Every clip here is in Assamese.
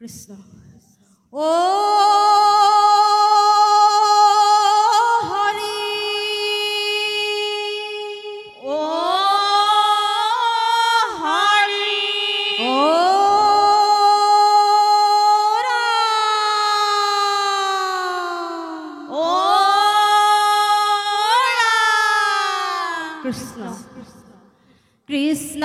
কৃষ্ণ ও হরি ও হরি ও রাম ও রাম কৃষ্ণ কৃষ্ণ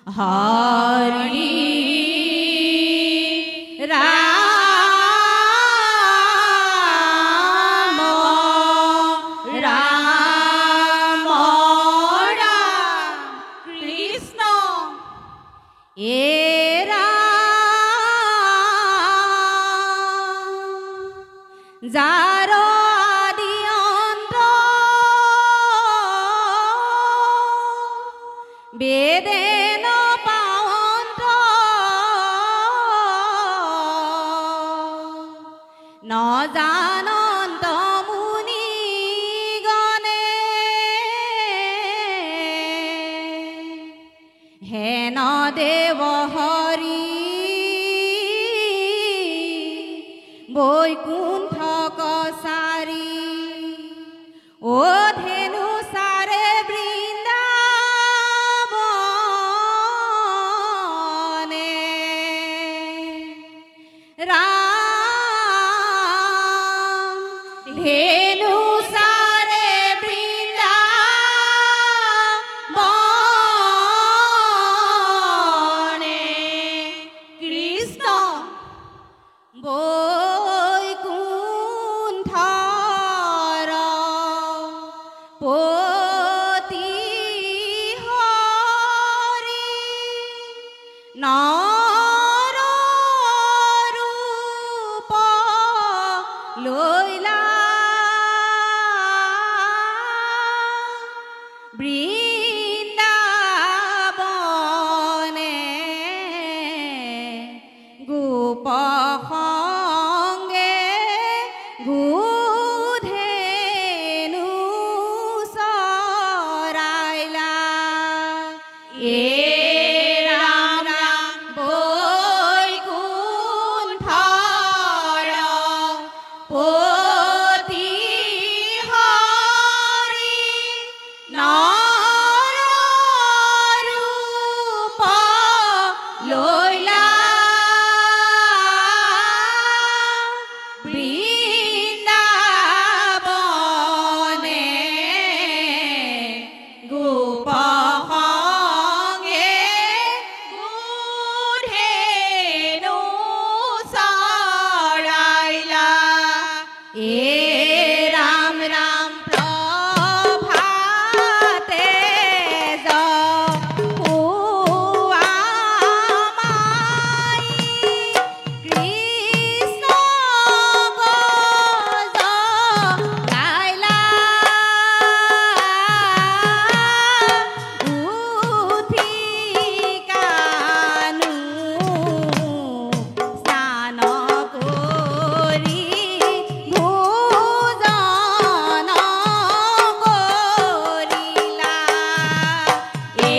হরি রাম রাম রাম কৃষ্ণ এ যার আদি অন্ত বেদে নপাৱন্ত নজানন্ত মুনি গণে হেন দেৱ হৰি বৈকুণ্ঠ কছাৰী ও ধেনু সাৰে বৃন্দাবনে ৰাম ধেনু সাৰে বৃন্দাবনে কৃষ্ণ বৈকুণ্ঠৰ পতি হৰি নৰ ৰূপ লৈলা বৃন্দাবনে গোপ সংগে গোধেনু চৰাইলা এ ৰাম ৰাম বৈকুণ্ঠৰ পতি হৰি নৰ ৰূপ লৈলা বৃন্দাবনে গোপ সংগে গোধেনু চৰাইলা এ ৰাম ৰাম প্ৰভাতে জপুৱা মাই কৃষ্ণ গজ গাইলা উঠি কানু স্নান কৰি ভোজন কৰিলা এ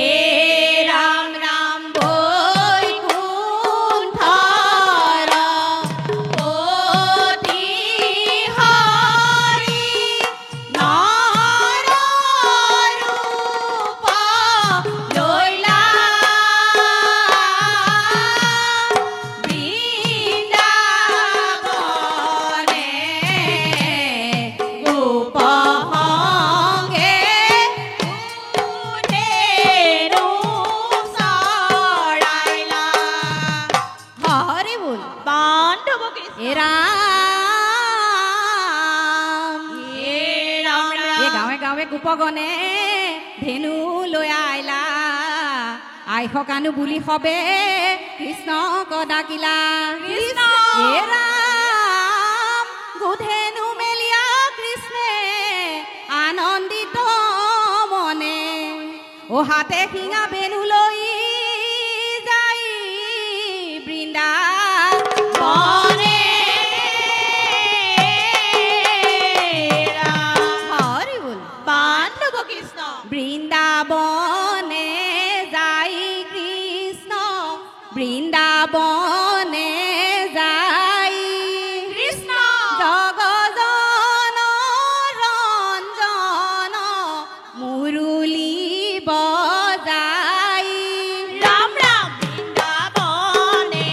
ৰাম ৰাম বৈকুণ্ঠৰ পতি হৰি নৰ ৰূপ লৈলা বৃন্দাবনে গোপ সংগে গোধেনু চৰাইলা হৰি বল বান্ধৱ এ ৰাম এ গাঁৱে গাঁৱে গোপগণে ধেনু লৈ আইলা আই সকানু বুলি সবে কৃষ্ণক ডাকিলা কৃষ্ণ হে রাম গোধেনু মেলিয়া কৃষ্ণে আনন্দিত ও হাতে শিঙা বেনু লৈ যাই বৃন্দাবনে হৰি বল বান্ধৱ কৃষ্ণ বৃন্দাবনে যাই কৃষ্ণ বৃন্দাবনে যাই কৃষ্ণ জগজন ৰঞ্জন মুৰুলী বজাই ৰাম ৰাম বৃন্দাবনে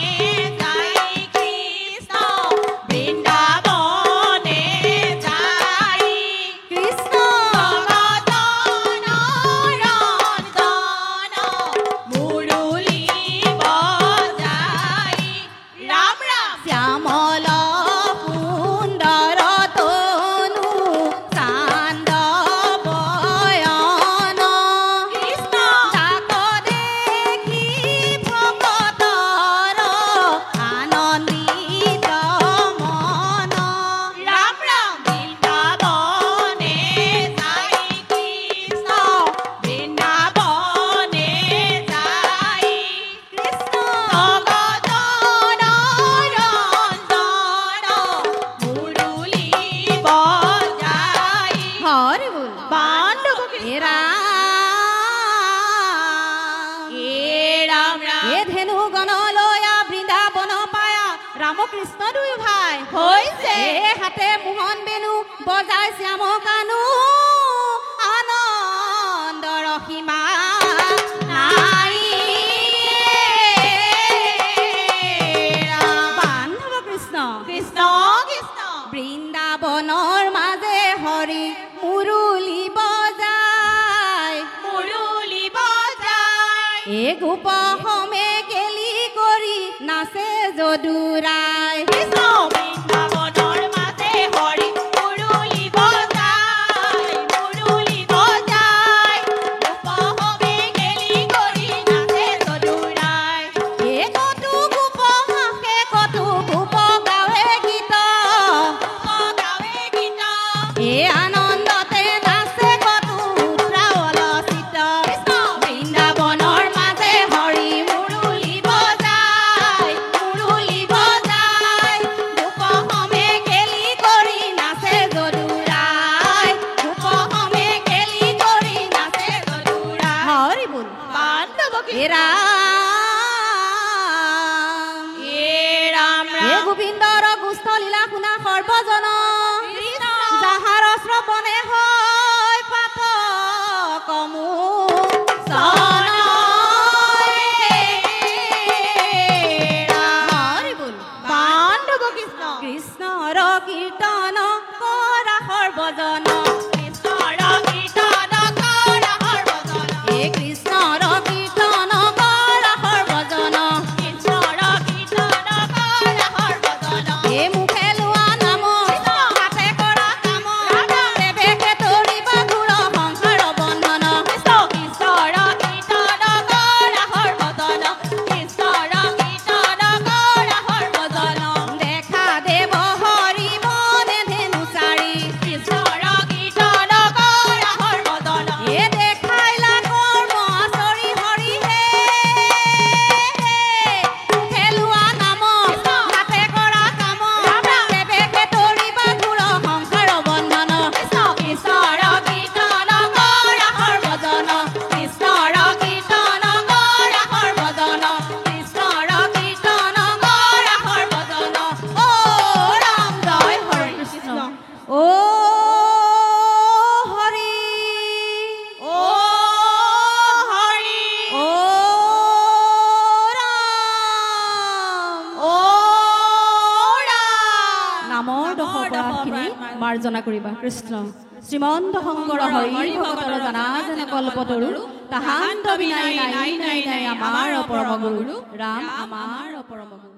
যাই কৃষ্ণ বৃন্দাবনে যাই কৃষ্ণ জগতন ৰঞ্জন মুৰুলী বজাই ৰাম ৰাম শ্যামল সুন্দৰ তনু চান্দ বয়ন কৃষ্ণ তাক দেখি ভকতৰ আনন্দিত মন ৰাম ৰাম বৃন্দাবনে যাই কৃষ্ণ বৃন্দাবনে যাই কৃষ্ণ জগতন ৰঞ্জন মুৰুলী বজাই হৰি বল বান্ধৱ হে ৰাম ৰাম ৰাম এ ধেনু গণলয়া বৃন্দাবন পায়া ৰামকৃষ্ণ দুই ভাই হৈছে এ হাতে মোহন বেনু বজাই শ্যাম কানু আনন্দৰ সীমা নাই বান্ধৱ কৃষ্ণ কৃষ্ণ কৃষ্ণ বৃন্দাবনৰ মাজে হৰি মুৰুলী বজাই মুৰুলী বজাই এ গোপ সমে কেলি কৰি নাচে যদুৰাই কৃষ্ণ বৃন্দাবনৰ মাজে হৰি মুৰুলী বজাই গোপহমে গেলি কৰি নাচে যদুৰাই এ কতো গোপ হাসে কতো গোপ গাৱে গীত গাৱে গীত এ আনন্দতে নাচে কতো উত্ৰাৱল চিত বৃন্দাবনৰ মাজে হৰি মুৰুলী বজাই গোপহমে কেলি কৰি নাচে যদুৰাই গোপহমে কেলি কৰি নাচে যদুৰাই হৰি বল বান্ধৱ হে ৰাম ৰাম হে গোবিন্দৰ গুস্থ লীলা শুনা সৰ্বজন কৃষ্ণ যাহাৰ শ্ৰৱণে হয় পাত কমু চন হৰি বল বান্ধৱ কৃষ্ণ কৃষ্ণৰ কীৰ্তন কৰা সৰ্বজন কৃষ্ণৰ কীৰ্তন কৰা সৰ্বজন হে কৃষ্ণৰ কীৰ্তন কৰা সৰ্বজন কৃষ্ণৰ কীৰ্তন কৰা সৰ্বজন হে মুখে লোৱা নাম হাতে কৰা কাম দেৱেকে তৰিবা ঘূৰ সংসাৰ বন্ধন কৃষ্ণৰ কীৰ্তন কৰা সৰ্বজন কৃষ্ণৰ কীৰ্তন কৰা সৰ্বজন দেখা দেৱ হৰি মনে ধেনু চাৰি কৃষ্ণৰ কীৰ্তন কৰা সৰ্বজন এ দেখাইলা কৰ্ম আচৰি হৰি হে মুখে লোৱা নাম হাতে কৰা কাম দেৱেকে তৰিবা ঘূৰ সংসাৰ বন্ধন কৃষ্ণৰ কীৰ্তন কৰা সৰ্বজন কৃষ্ণৰ কীৰ্তন কৰা সৰ্বজন কৃষ্ণৰ কীৰ্তন কৰা সৰ্বজন ও ৰাম জয় হৰি কৃষ্ণ ও হৰি ও হৰি ও ৰাম ও ৰাম নামৰ দশপৰাধখিনি মাৰ্জনা কৰিবা কৃষ্ণ শ্ৰীমন্ত শংকৰ হৰি ভকতৰ জানা যেন কল্পতৰু তাহান্ত বিনাই নাই নাই নাই আমাৰ পৰম গুৰু ৰাম আমাৰ পৰম গুৰু